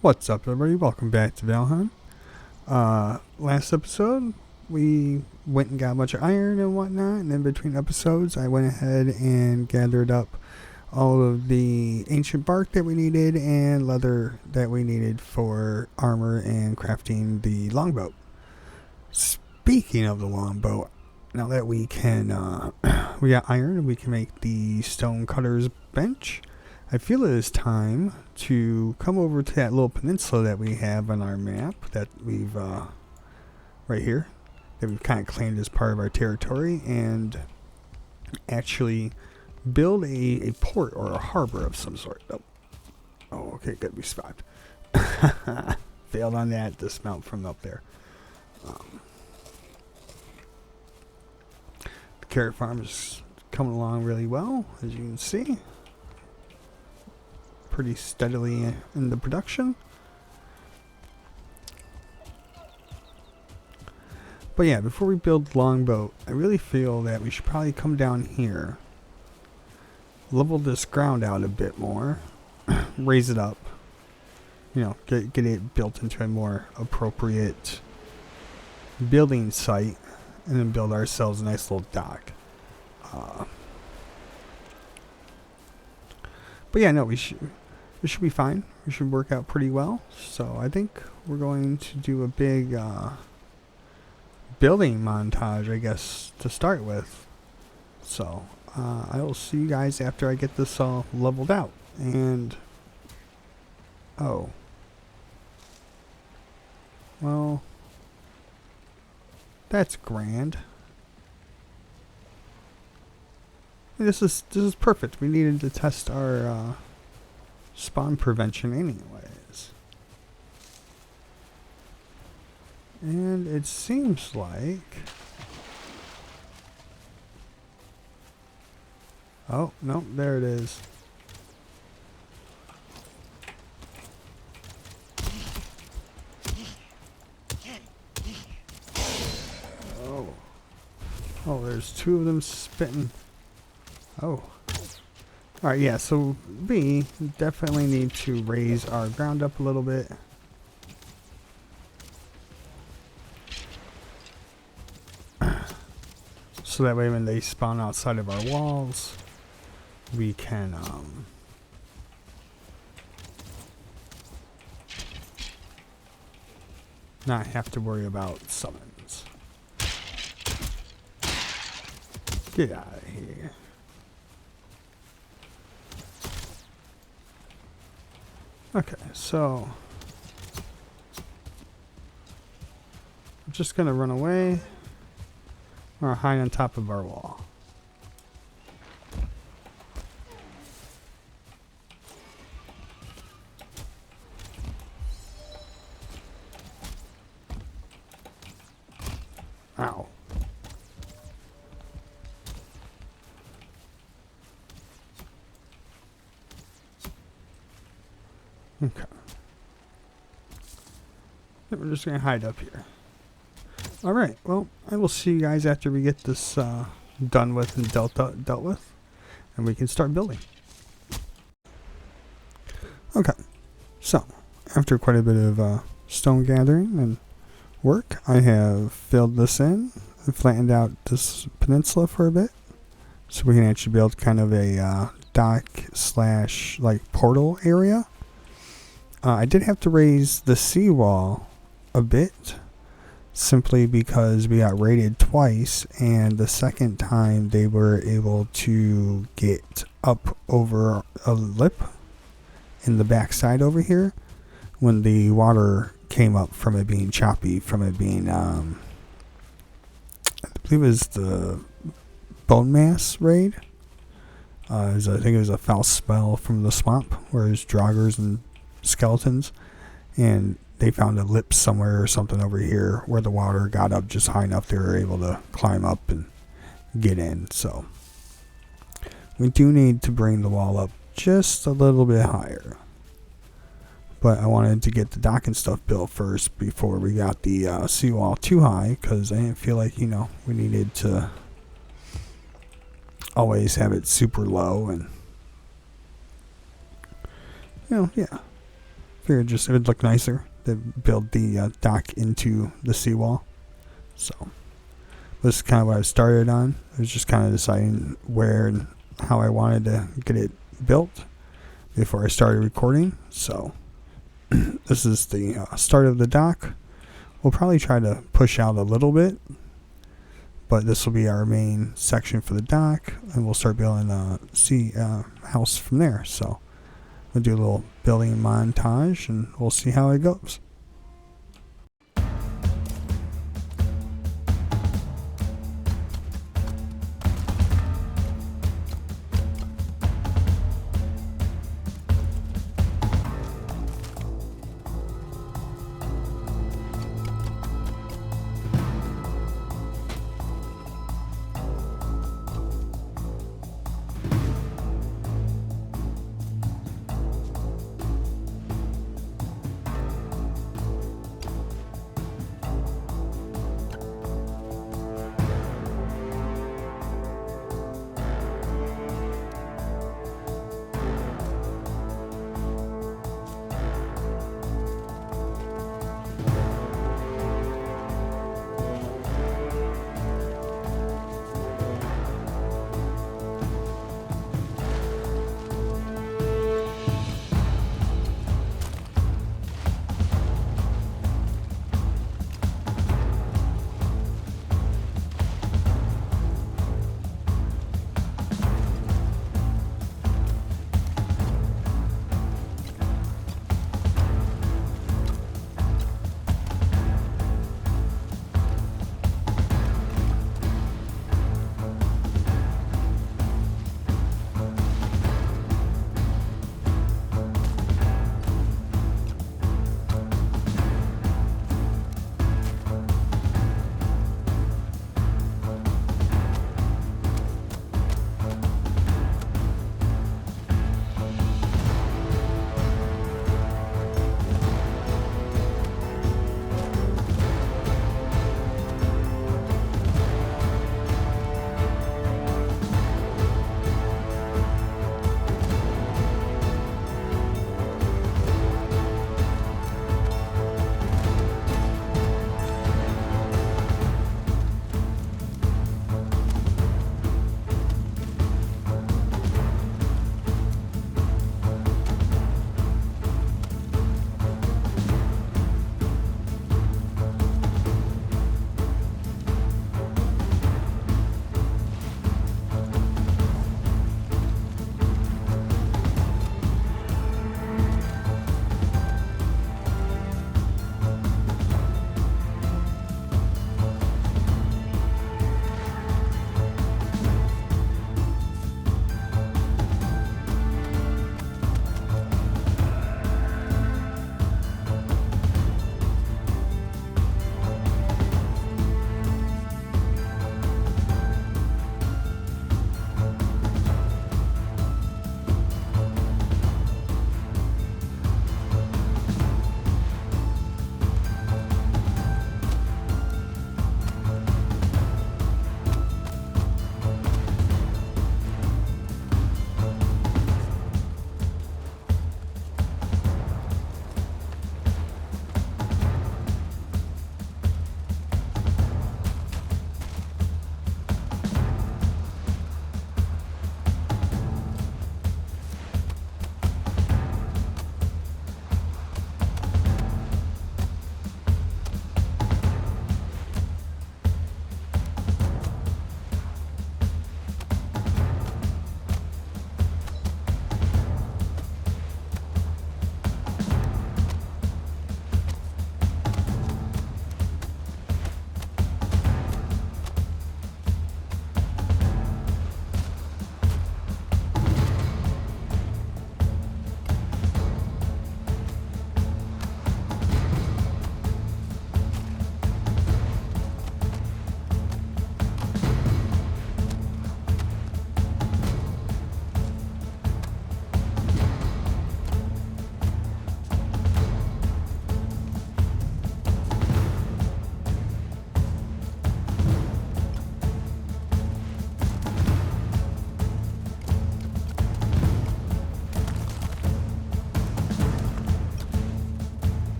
What's up, everybody? Welcome back to Valheim. Last episode, we went and got a bunch of iron and whatnot, and in between episodes, I went ahead and gathered up all of the ancient bark that we needed and leather that we needed for armor and crafting the longboat. Speaking of the longboat, now that we can, we got iron, we can make the stone cutter's bench. I feel it is time to come over to that little peninsula that we have on our map that we've, right here, that we've kind of claimed as part of our territory, and actually build a port or a harbor of some sort. Oh okay, good, we survived. Failed on that dismount from up there. The carrot farm is coming along really well, as you can see. Pretty steadily in the production. But yeah, before we build longboat, I really feel that we should probably come down here, level this ground out a bit more, raise it up, you know, get it built into a more appropriate building site, and then build ourselves a nice little dock. But yeah, no, we should be fine. We should work out pretty well. So I think we're going to do a big building montage, I guess, to start with. So I will see you guys after I get this all leveled out. And oh, well, that's grand. This is perfect. We needed to test our spawn prevention anyways. And it seems like... Oh, no, there it is. Oh. Oh, there's two of them spitting. Oh. Alright, yeah, so we definitely need to raise our ground up a little bit. So that way when they spawn outside of our walls, we can not have to worry about summons. Get out of here. Okay, so I'm just gonna run away or hide on top of our wall. Ow. Okay. We're just gonna hide up here. Alright, well, I will see you guys after we get this done with and dealt with, and we can start building. Okay, so after quite a bit of stone gathering and work, I have filled this in and flattened out this peninsula for a bit, so we can actually build kind of a dock slash like portal area. I did have to raise the seawall a bit, simply because we got raided twice, and the second time they were able to get up over a lip in the backside over here when the water came up from it being choppy, from it being, I believe it was the bone mass raid. I think it was a foul spell from the swamp where there's draugrs and skeletons, and they found a lip somewhere or something over here where the water got up just high enough they were able to climb up and get in. So we do need to bring the wall up just a little bit higher, but I wanted to get the dock and stuff built first before we got the seawall too high, because I didn't feel like, you know, we needed to always have it super low, and, you know, yeah, figured just it would look nicer to build the dock into the seawall. So this is kind of what I started on. I was just kind of deciding where and how I wanted to get it built before I started recording. So this is the start of the dock. We'll probably try to push out a little bit, but this will be our main section for the dock, and we'll start building a house from there. So we'll do a little building montage, and we'll see how it goes.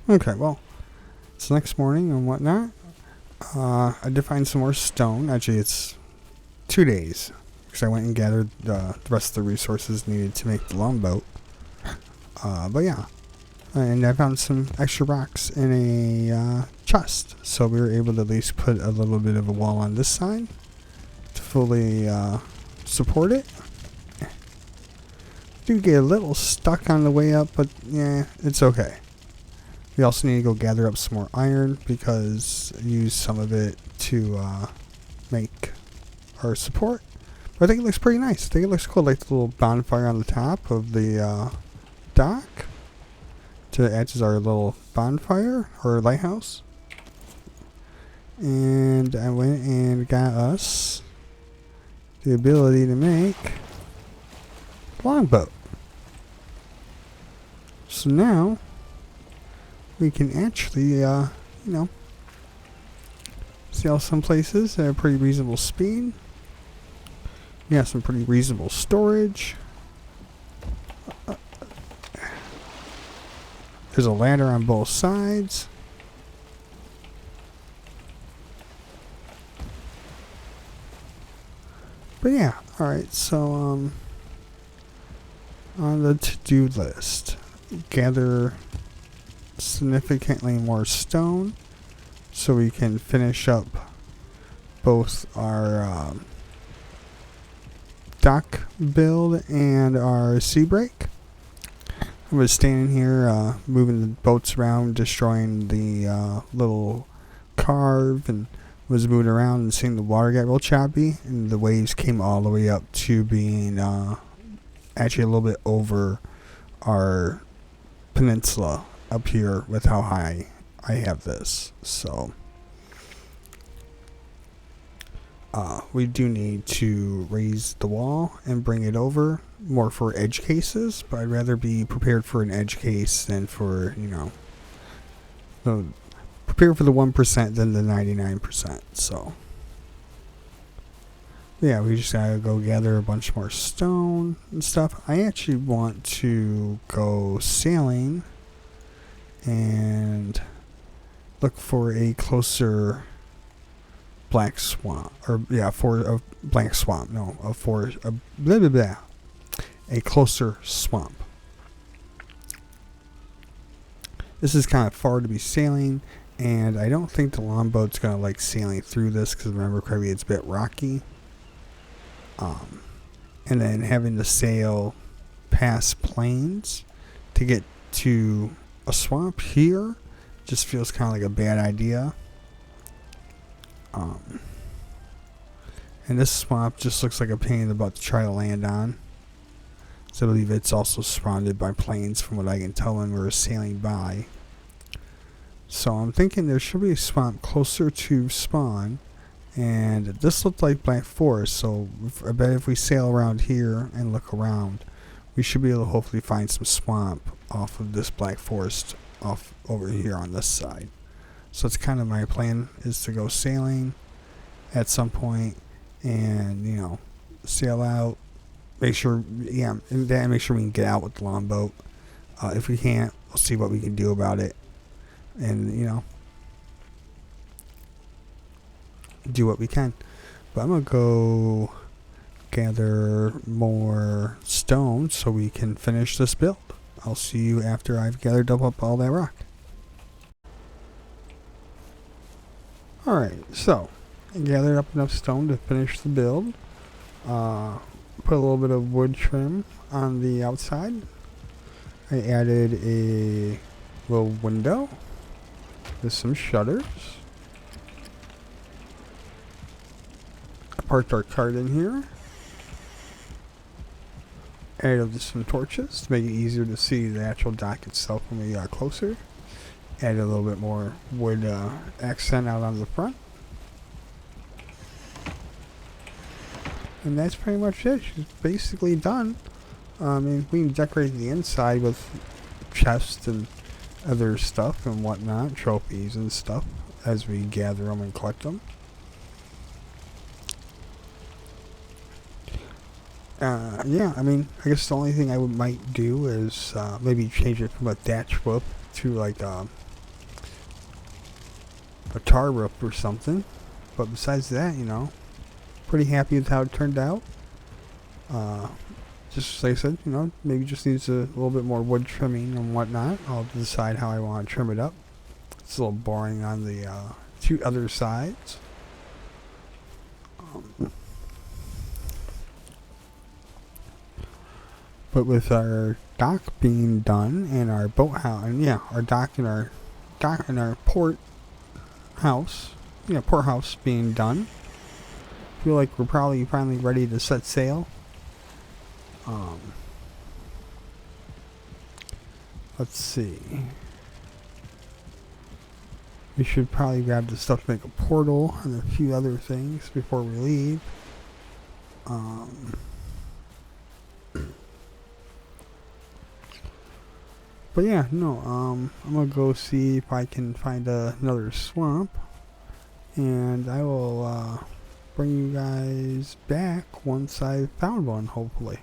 Okay, well, it's next morning and whatnot. I did find some more stone. Actually, it's 2 days because I went and gathered the rest of the resources needed to make the longboat. But yeah, and I found some extra rocks in a chest, so we were able to at least put a little bit of a wall on this side to fully support it. Do get a little stuck on the way up, but yeah, it's okay. We also need to go gather up some more iron because I used some of it to make our support. But I think it looks pretty nice. I think it looks cool, like the little bonfire on the top of the dock to act as our little bonfire or lighthouse. And I went and got us the ability to make a longboat. So now we can actually, sail some places at a pretty reasonable speed. We have some pretty reasonable storage. There's a ladder on both sides. But yeah, alright, so on the to-do list, gather significantly more stone so we can finish up both our dock build and our sea break. I was standing here moving the boats around, destroying the little carve, and was moving around and seeing the water get real choppy, and the waves came all the way up to being actually a little bit over our peninsula up here with how high I have this. So we do need to raise the wall and bring it over more for edge cases, but I'd rather be prepared for an edge case than for, prepare for the 1% than the 99%. So yeah, we just gotta go gather a bunch more stone and stuff. I actually want to go sailing and look for a closer black swamp, or for a black swamp. No, a closer swamp. This is kind of far to be sailing, and I don't think the longboat's gonna like sailing through this because remember correctly, it's a bit rocky. And then having to sail past plains to get to a swamp here just feels kind of like a bad idea. And this swamp just looks like a pain in the butt to try to land on. So I believe it's also surrounded by plains from what I can tell when we're sailing by. So I'm thinking there should be a swamp closer to spawn. And this looked like Black Forest, so I bet if we sail around here and look around, we should be able to hopefully find some swamp off of this Black Forest off over here on this side. So it's kind of my plan, is to go sailing at some point and, sail out, make sure we can get out with the longboat. If we can't, we'll see what we can do about it. And, do what we can. But I'm gonna go gather more stone so we can finish this build. I'll see you after I've gathered up all that rock. Alright, so I gathered up enough stone to finish the build. Put a little bit of wood trim on the outside. I added a little window with some shutters. Parked our cart in here. Added some torches to make it easier to see the actual dock itself when we got closer. Added a little bit more wood accent out on the front. And that's pretty much it. She's basically done. We can decorate the inside with chests and other stuff and whatnot, trophies and stuff, as we gather them and collect them. I guess the only thing I might do is maybe change it from a thatch roof to like a a tar roof or something. But besides that, you know, pretty happy with how it turned out. Just like I said, you know, maybe just needs a little bit more wood trimming and whatnot. I'll decide how I want to trim it up. It's a little boring on the two other sides. But with our dock being done and our boathouse, and yeah, our dock and our port house, port house being done, I feel like we're probably finally ready to set sail. Let's see. We should probably grab the stuff to make a portal and a few other things before we leave. But yeah, no, I'm gonna go see if I can find another swamp, and I will bring you guys back once I've found one, hopefully.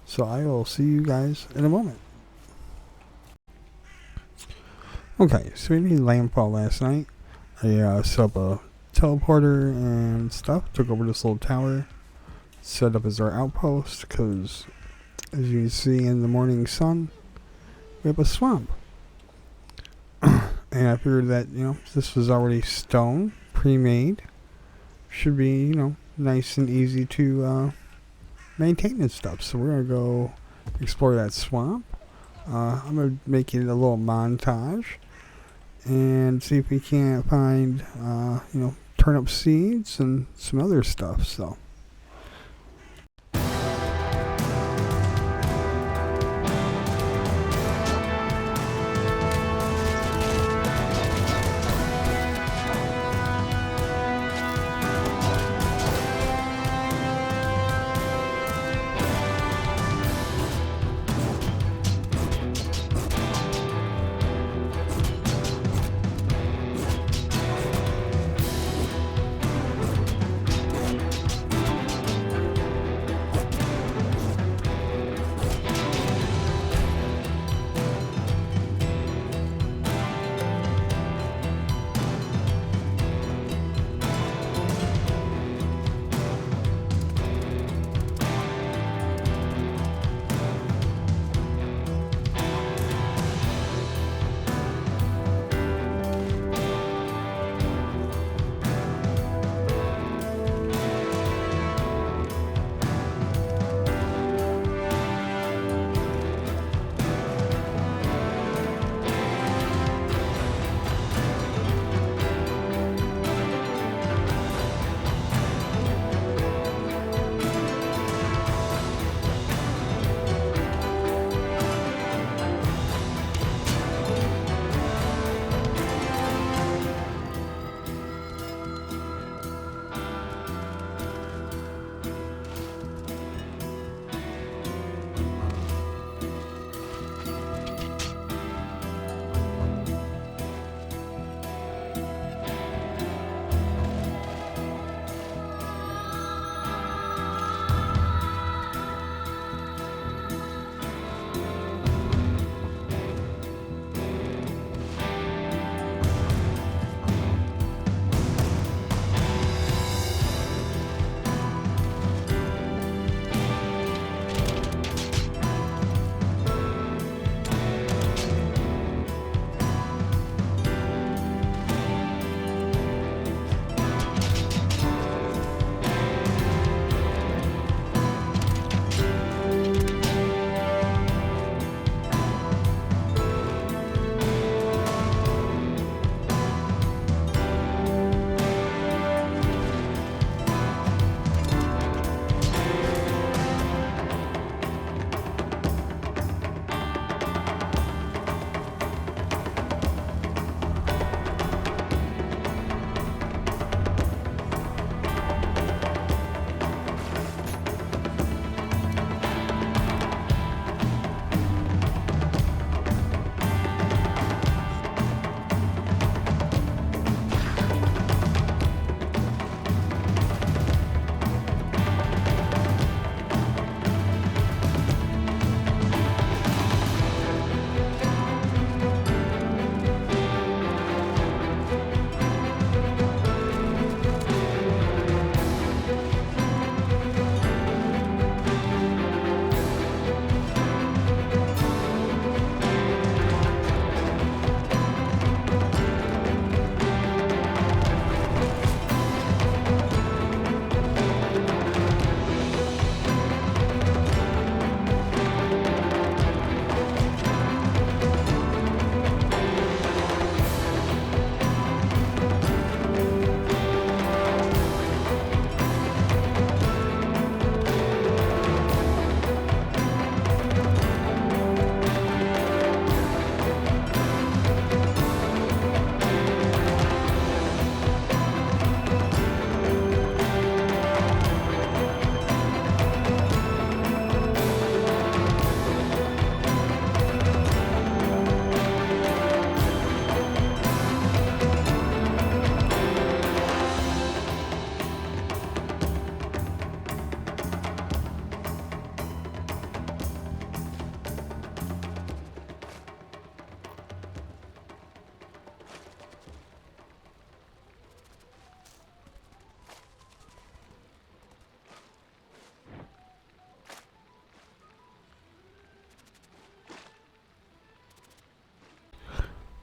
So I will see you guys in a moment. Okay, so we made landfall last night. I set up a teleporter and stuff, took over this little tower, set up as our outpost, because as you can see in the morning sun, we have a swamp. And I figured that, this was already stone, pre-made, should be, nice and easy to maintain and stuff. So we're going to go explore that swamp. I'm going to make it a little montage and see if we can't find, turnip seeds and some other stuff. So.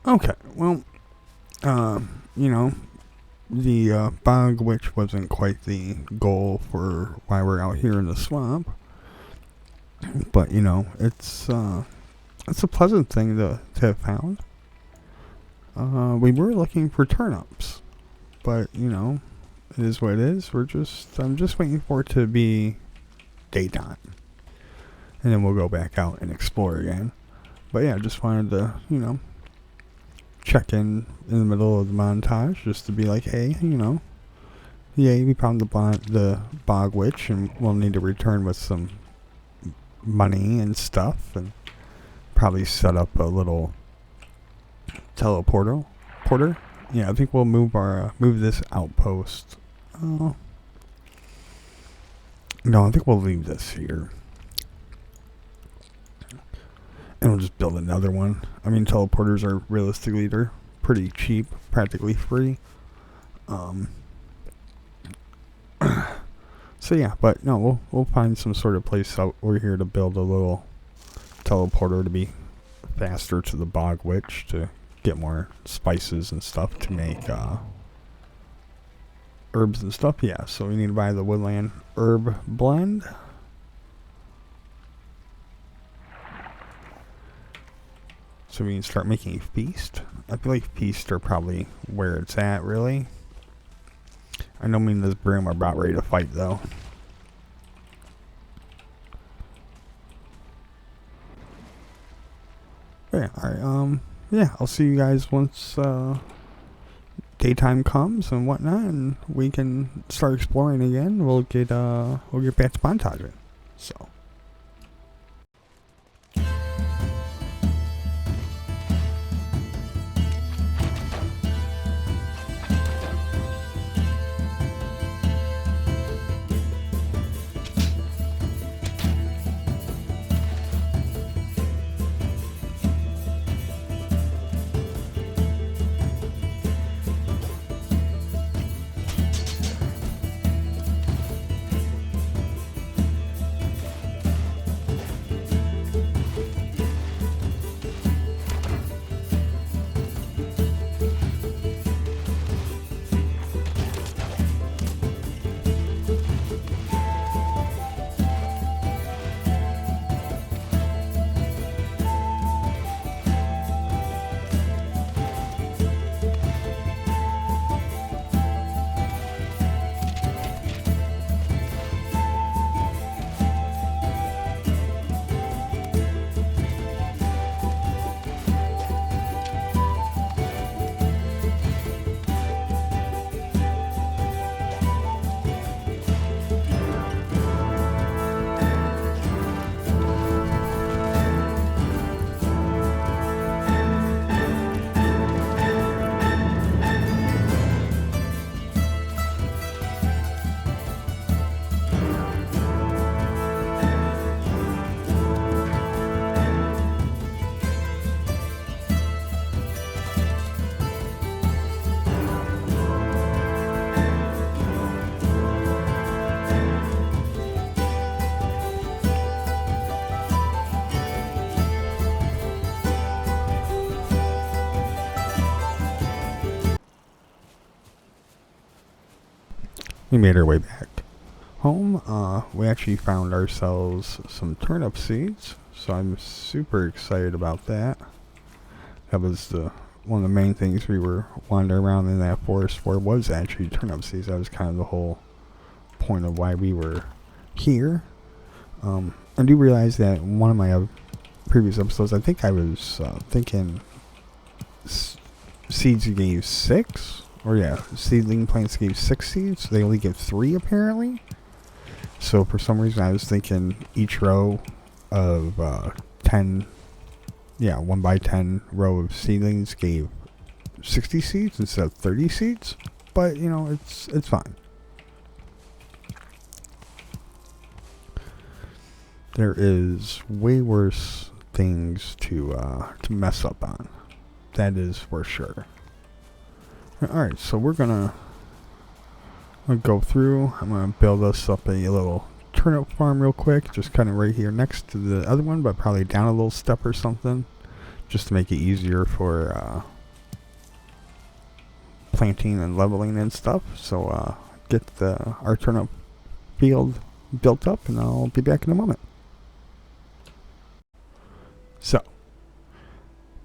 Okay, well, you know, the bog witch wasn't quite the goal for why we're out here in the swamp, but you know, it's a pleasant thing to have found. We were looking for turnips, but you know, it is what it is. I'm just waiting for it to be daytime, and then we'll go back out and explore again. But yeah, just wanted to, you know, check in the middle of the montage just to be like, hey, you know, yay, we found the bog witch, and we'll need to return with some money and stuff, and probably set up a little porter. Yeah, I think we'll move this outpost. No, I think we'll leave this here, and we'll just build another one. I mean, teleporters are realistically they're pretty cheap, practically free. So yeah, but no, we'll find some sort of place out over here to build a little teleporter to be faster to the bog witch to get more spices and stuff to make herbs and stuff. Yeah, so we need to buy the woodland herb blend. So we can start making feast. I feel like feast are probably where it's at, really. I know me and this broom are about ready to fight, though. Yeah, alright, yeah, I'll see you guys once, daytime comes and whatnot, and we can start exploring again. We'll get back to montaging. So. We made our way back home. We actually found ourselves some turnip seeds, so I'm super excited about that. That was one of the main things we were wandering around in that forest for, was actually turnip seeds. That was kind of the whole point of why we were here. I do realize that in one of my previous episodes, I think I was thinking seeds gave 6. Or yeah, seedling plants gave 6 seeds. They only give 3 apparently. So for some reason I was thinking each row of 10, yeah, 1 by 10 row of seedlings gave 60 seeds instead of 30 seeds. But you know, it's fine. There is way worse things to mess up on. That is for sure. Alright, so we're gonna go through. I'm gonna build us up a little turnip farm real quick, just kind of right here next to the other one, but probably down a little step or something, just to make it easier for planting and leveling and stuff. So get our turnip field built up, and I'll be back in a moment. So,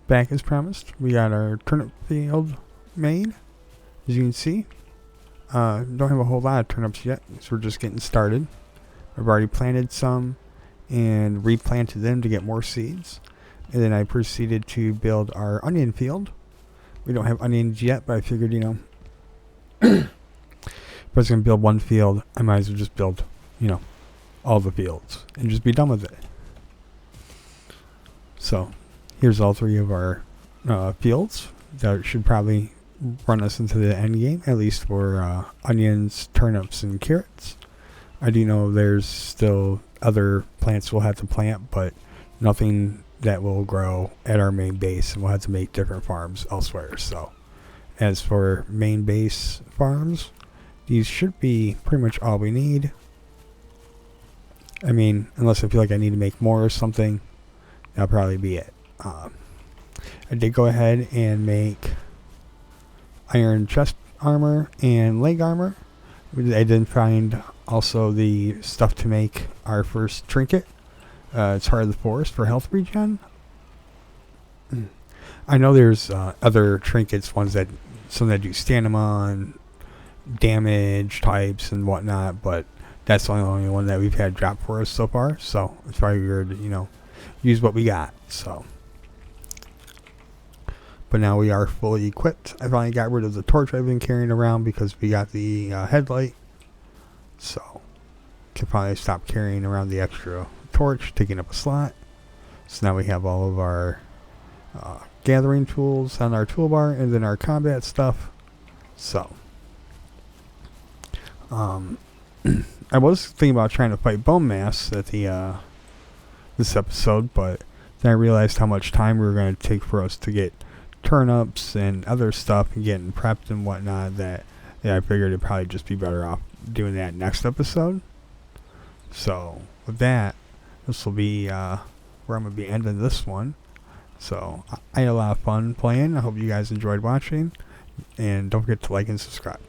back as promised, we got our turnip field made. As you can see, don't have a whole lot of turnips yet, so we're just getting started. I've already planted some and replanted them to get more seeds. And then I proceeded to build our onion field. We don't have onions yet, but I figured, if I was going to build one field, I might as well just build, all the fields and just be done with it. So, here's all three of our fields. That should probably run us into the end game, at least for onions, turnips, and carrots. I do know there's still other plants we'll have to plant, but nothing that will grow at our main base, and we'll have to make different farms elsewhere. So, as for main base farms, these should be pretty much all we need. I mean, unless I feel like I need to make more or something, that'll probably be it. I did go ahead and make iron chest armor and leg armor. I did find also the stuff to make our first trinket. It's Heart of the Forest for health regen. I know there's other trinkets, some that do stamina, damage types and whatnot, but that's the only one that we've had drop for us so far. So it's probably weird to, use what we got. So, but now we are fully equipped. I finally got rid of the torch I've been carrying around because we got the headlight. So, can finally stop carrying around the extra torch, taking up a slot. So now we have all of our gathering tools on our toolbar, and then our combat stuff. So, I was thinking about trying to fight bone mass at the this episode, but then I realized how much time we were going to take for us to get turnips and other stuff and getting prepped and whatnot, that I figured it'd probably just be better off doing that next episode. So with that, this will be where I'm going to be ending this one. So I had a lot of fun playing. I hope you guys enjoyed watching, and don't forget to like and subscribe.